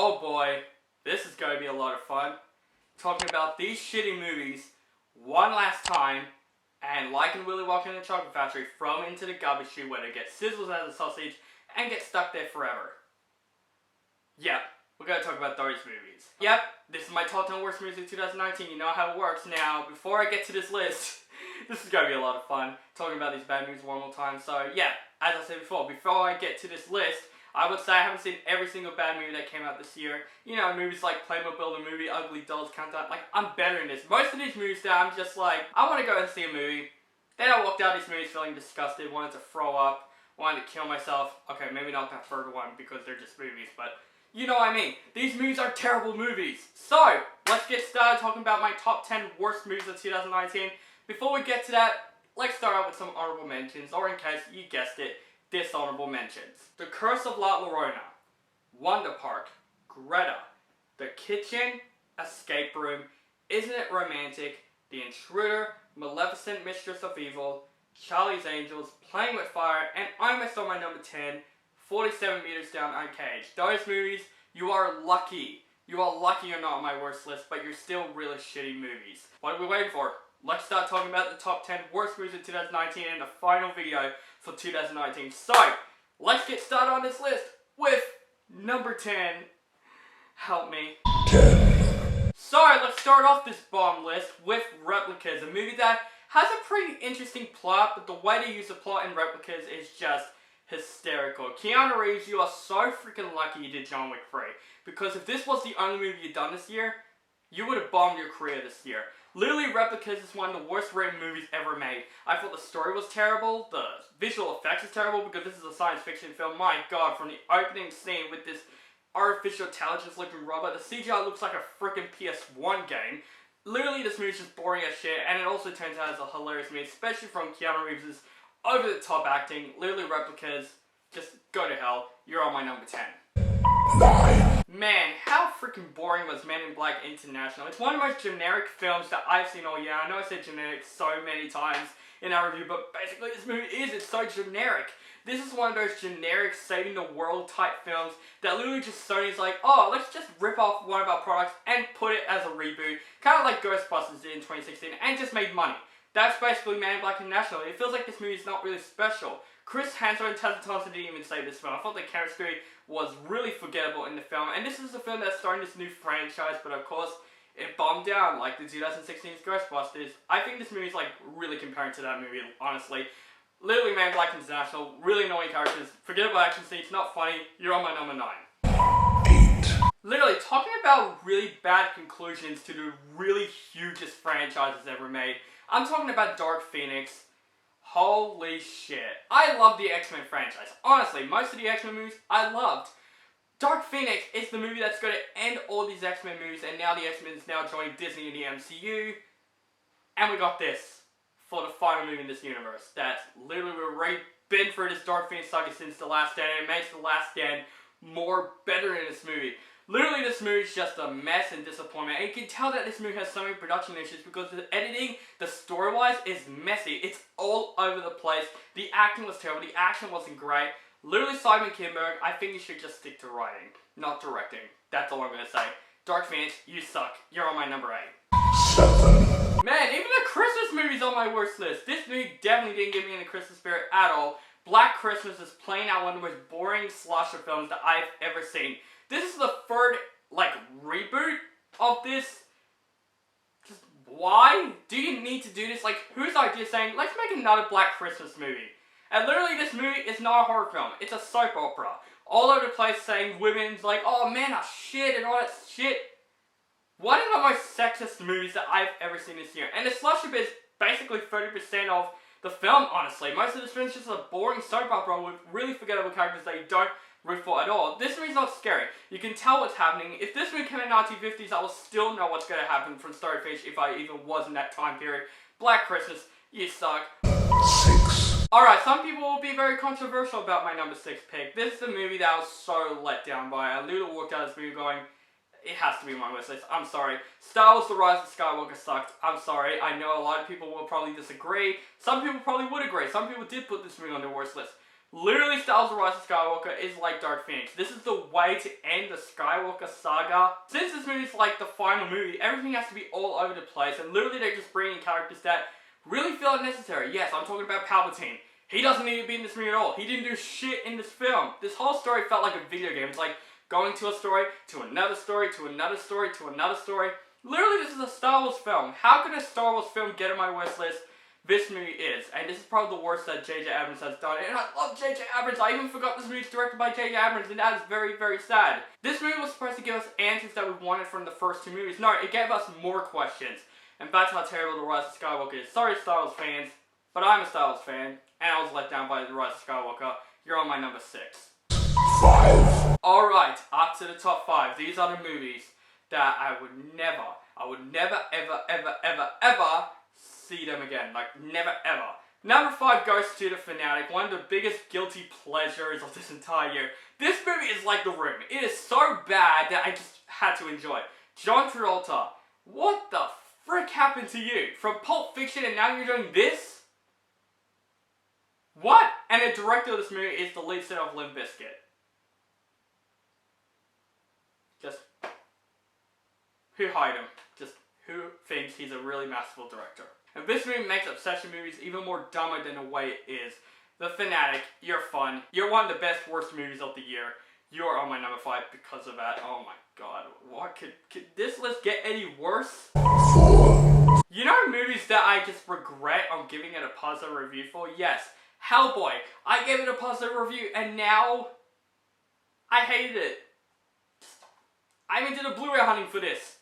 Oh boy, this is going to be a lot of fun. Talking about these shitty movies one last time, and like in Willy Wonka and the Chocolate Factory, throw them into the garbage chute where they get sizzled as a sausage and get stuck there forever. Yep, we're going to talk about those movies. Yep, this is my top 10 worst movies of 2019, you know how it works. Now, before I get to this list, this is going to be a lot of fun, talking about these bad movies one more time. So yeah, as I said before I get to this list, I would say I haven't seen every single bad movie that came out this year. You know, movies like Playmobil, the movie, Ugly Dolls, Countdown. Like, I'm better in this. Most of these movies that I'm just like, I want to go and see a movie. Then I walked out of these movies feeling disgusted, wanted to throw up, wanted to kill myself. Okay, maybe not that third one because they're just movies, but you know what I mean. These movies are terrible movies. So, let's get started talking about my top 10 worst movies of 2019. Before we get to that, let's start out with some honorable mentions, or in case you guessed it, dishonorable mentions. The Curse of La Llorona, Wonder Park, Greta, The Kitchen, Escape Room, Isn't It Romantic, The Intruder, Maleficent Mistress of Evil, Charlie's Angels, Playing with Fire, and almost on my number 10, 47 Meters Down Uncaged. Those movies, you are lucky. You are lucky you're not on my worst list, but you're still really shitty movies. What are we waiting for? Let's start talking about the top 10 worst movies of 2019 in the final video for 2019. So, let's get started on this list with number 10. Help me. 10. So, let's start off this bomb list with Replicas, a movie that has a pretty interesting plot, but the way they use the plot in Replicas is just hysterical. Keanu Reeves, you are so freaking lucky you did John Wick 3. Because if this was the only movie you'd done this year, you would have bombed your career this year. Literally, Replicas is one of the worst rated movies ever made. I thought the story was terrible, the visual effects is terrible because this is a science fiction film. My god, from the opening scene with this artificial intelligence looking robot, the CGI looks like a freaking PS1 game. Literally, this movie is just boring as shit, and it also turns out as a hilarious movie, especially from Keanu Reeves' over-the-top acting. Literally, Replicas, just go to hell. You're on my number 10. 9. Man, how freaking boring was Men in Black International? It's one of the most generic films that I've seen all year. I know I said generic so many times in our review, but basically this movie it's so generic. This is one of those generic saving the world type films that literally just Sony's like, oh, let's just rip off one of our products and put it as a reboot. Kind of like Ghostbusters did in 2016 and just made money. That's basically Man in Black International. It feels like this movie is not really special. Chris Hemsworth and Tessa Thompson didn't even save this film. I thought the chemistry was really forgettable in the film. And this is a film that's starting this new franchise, but of course, it bombed down like the 2016's Ghostbusters. I think this movie is like really comparing to that movie, honestly. Literally Man in Black International, really annoying characters, forgettable action scenes, not funny. You're on my number 9. 8. Literally, talking about really bad conclusions to the really hugest franchises ever made. I'm talking about Dark Phoenix. Holy shit. I love the X-Men franchise. Honestly, most of the X-Men movies I loved. Dark Phoenix is the movie that's going to end all these X-Men movies, and now the X-Men is now joining Disney in the MCU. And we got this for the final movie in this universe. That's literally, we've already been through this Dark Phoenix saga since The Last Stand, and it makes The Last Stand more better in this movie. Literally, this movie is just a mess and disappointment. And you can tell that this movie has so many production issues because the editing, the story-wise, is messy. It's all over the place. The acting was terrible. The action wasn't great. Literally, Simon Kinberg, I think you should just stick to writing, not directing. That's all I'm going to say. Dark Phoenix, you suck. You're on my number 8. 7. Man, even the Christmas movie's on my worst list. This movie definitely didn't get me in the Christmas spirit at all. Black Christmas is plain out one of the most boring slasher films that I've ever seen. This is the third, like, reboot of this. Just, why do you need to do this? Like, whose idea saying, let's make another Black Christmas movie? And literally, this movie is not a horror film. It's a soap opera. All over the place saying women's like, oh, men are shit and all that shit. One of the most sexist movies that I've ever seen this year. And the slasher bit is basically 30% of the film, honestly. Most of this film is just a boring soap opera with really forgettable characters that you don't root for at all. This movie's not scary. You can tell what's happening. If this movie came in the 1950s, I will still know what's going to happen from start to finish if I even was in that time period. Black Christmas, you suck. 6. Alright, some people will be very controversial about my number 6 pick. This is the movie that I was so let down by. I literally walked out of this movie going, it has to be my worst list. I'm sorry. Star Wars: The Rise of Skywalker sucked. I'm sorry. I know a lot of people will probably disagree. Some people probably would agree. Some people did put this movie on their worst list. Literally, Star Wars: Rise of Skywalker is like Dark Phoenix. This is the way to end the Skywalker saga. Since this movie is like the final movie, everything has to be all over the place, and literally they're just bringing characters that really feel unnecessary. Yes, I'm talking about Palpatine. He doesn't need to be in this movie at all. He didn't do shit in this film. This whole story felt like a video game. It's like going to a story, to another story, to another story, to another story. Literally, this is a Star Wars film. How can a Star Wars film get on my wish list? This movie is, and this is probably the worst that J.J. Abrams has done, and I love J.J. Abrams. I even forgot this movie is directed by J.J. Abrams, and that is very, very sad. This movie was supposed to give us answers that we wanted from the first two movies. No, it gave us more questions, and that's how terrible The Rise of Skywalker is. Sorry, Star Wars fans, but I'm a Star Wars fan, and I was let down by The Rise of Skywalker. You're on my number 6. 5. Alright, up to the top 5. These are the movies that I would never, ever see them again. Like, never ever. Number 5 goes to The Fanatic, one of the biggest guilty pleasures of this entire year. This movie is like The Room. It is so bad that I just had to enjoy it. John Travolta, what the frick happened to you? From Pulp Fiction and now you're doing this? What? And the director of this movie is the lead singer of Limp Bizkit. Just, who hired him? Just, who thinks he's a really masterful director? And this movie makes obsession movies even more dumber than the way it is. The Fanatic, you're fun. You're one of the best, worst movies of the year. You're on my number 5 because of that. Oh my god. What could this list get any worse? 4. You know movies that I just regret on giving it a positive review for? Yes. Hellboy. I gave it a positive review and now I hated it. I even did a Blu-ray hunting for this.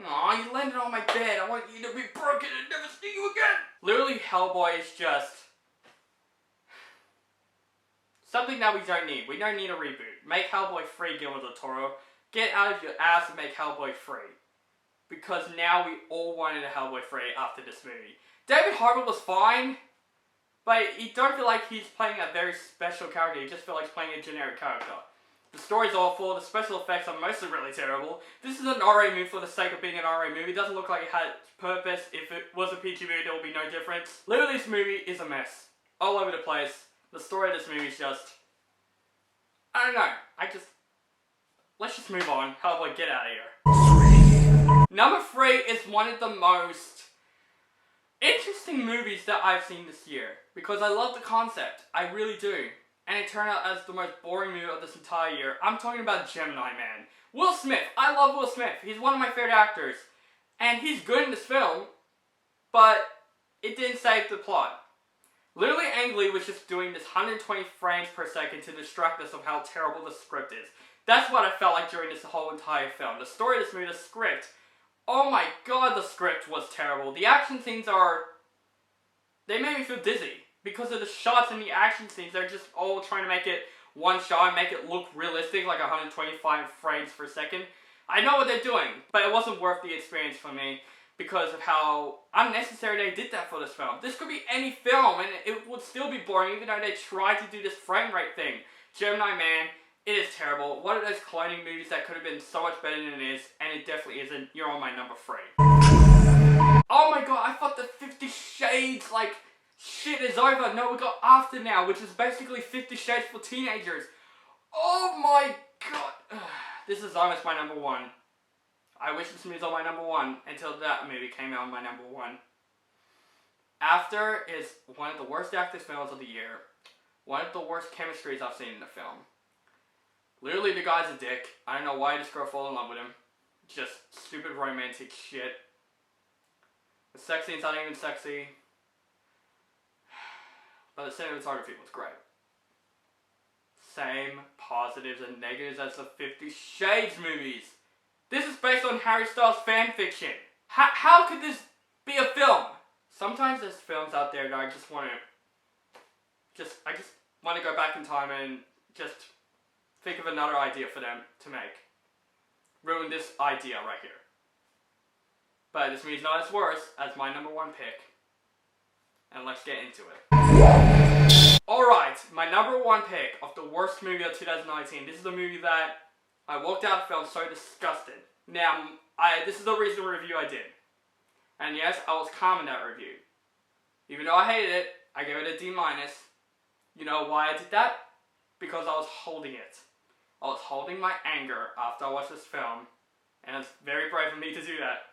Aw, you landed on my bed. I want you to be broken and never see you again. Literally, Hellboy is just something that we don't need. We don't need a reboot. Make Hellboy free, Guillermo del Toro. Get out of your ass and make Hellboy free. Because now we all wanted a Hellboy free after this movie. David Harbour was fine, but you don't feel like he's playing a very special character. You just feel like he's playing a generic character. The story's awful, the special effects are mostly really terrible. This is an RA movie for the sake of being an RA movie. It doesn't look like it had purpose. If it was a PG movie, there would be no difference. Literally, this movie is a mess. All over the place. The story of this movie is just, I don't know. Let's just move on. Hellboy, get out of here. 3. Number 3 is one of the most interesting movies that I've seen this year. Because I love the concept. I really do. And it turned out as the most boring movie of this entire year. I'm talking about Gemini Man. Will Smith. I love Will Smith. He's one of my favorite actors. And he's good in this film, but it didn't save the plot. Literally, Ang Lee was just doing this 120 frames per second to distract us of how terrible the script is. That's what I felt like during this whole entire film. The story of this movie, the script. Oh my god, the script was terrible. The action scenes they made me feel dizzy. Because of the shots and the action scenes, they're just all trying to make it one shot and make it look realistic, like 125 frames per second. I know what they're doing, but it wasn't worth the experience for me because of how unnecessary they did that for this film. This could be any film and it would still be boring even though they tried to do this frame rate thing. Gemini Man, it is terrible. One of those cloning movies that could have been so much better than it is, and it definitely isn't. You're on my number 3. Oh my god, I thought the 50 Shades, shit is over. No, we got After Now, which is basically 50 Shades for teenagers. Oh my god. This is almost my number 1. I wish this movie was on my number 1 until that movie came out on my number 1. After is one of the worst acting films of the year. One of the worst chemistries I've seen in the film. Literally, the guy's a dick. I don't know why this girl fell in love with him. Just stupid romantic shit. The sex scenes aren't even sexy. But the cinematography was great. Same positives and negatives as the 50 Shades movies. This is based on Harry Styles fanfiction. How could this be a film? Sometimes there's films out there that I just want to go back in time and just think of another idea for them to make. Ruin this idea right here. But this movie's not as worse as my number 1 pick. And let's get into it. Alright, my number 1 pick of the worst movie of 2019. This is a movie that I walked out of film so disgusted. Now, this is the recent review I did. And yes, I was calm in that review. Even though I hated it, I gave it a D-. You know why I did that? Because I was holding it. I was holding my anger after I watched this film, and it's very brave of me to do that,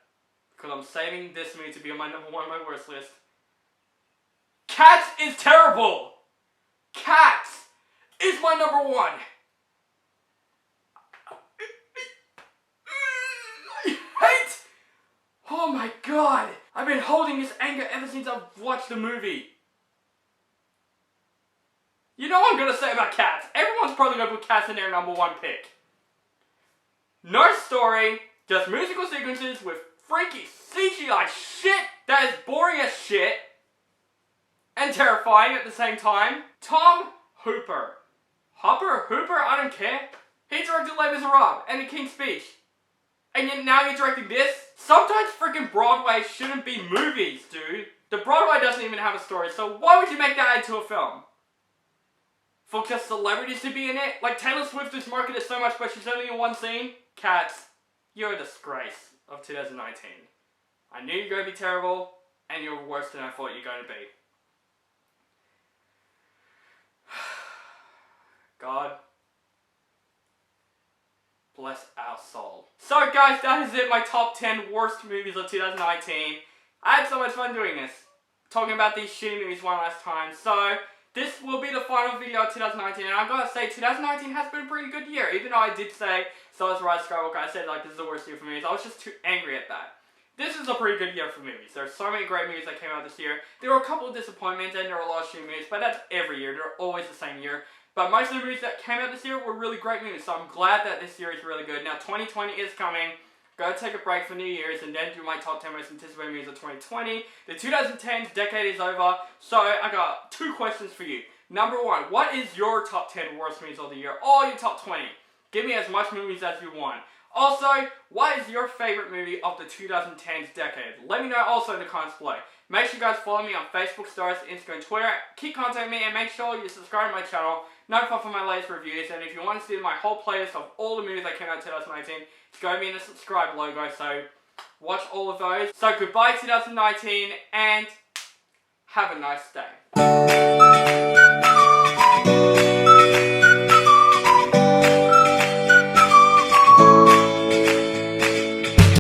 because I'm saving this movie to be on my number 1 on my worst list. Cats is terrible! Cats is my number 1! I hate... Oh my god! I've been holding this anger ever since I've watched the movie. You know what I'm gonna say about Cats? Everyone's probably gonna put Cats in their number 1 pick. No story, just musical sequences with freaky CGI shit that is boring as shit and terrifying at the same time. Tom Hooper. Hooper? I don't care. He directed Les Miserables and The King's Speech. And yet now you're directing this? Sometimes freaking Broadway shouldn't be movies, dude. The Broadway doesn't even have a story, so why would you make that into a film? For just celebrities to be in it? Like Taylor Swift is marketed so much but she's only in one scene? Cats, you're a disgrace of 2019. I knew you were going to be terrible, and you're worse than I thought you were going to be. God bless our soul. So guys, that is it, my top 10 worst movies of 2019. I had so much fun doing this, talking about these shitty movies one last time. So this will be the final video of 2019, and I've got to say, 2019 has been a pretty good year. Even though I did say Rise of Skywalker, I said like this is the worst year for movies. I was just too angry at that. This is a pretty good year for movies. There are so many great movies that came out this year. There were a couple of disappointments and there were a lot of shitty movies, but that's every year. They're always the same year. But most of the movies that came out this year were really great movies, so I'm glad that this year is really good. Now 2020 is coming. Gotta take a break for New Year's and then do my top 10 most anticipated movies of 2020. The 2010 decade is over, so I got 2 questions for you. Number 1, what is your top 10 worst movies of the year? Or your top 20? Give me as much movies as you want. Also, what is your favorite movie of the 2010s decade? Let me know also in the comments below. Make sure you guys follow me on Facebook, Stardust, Instagram, Twitter. Keep contacting me and make sure you subscribe to my channel. Notify for my latest reviews. And if you want to see my whole playlist of all the movies that came out in 2019, it's going to be in the subscribe logo. So watch all of those. So goodbye 2019 and have a nice day.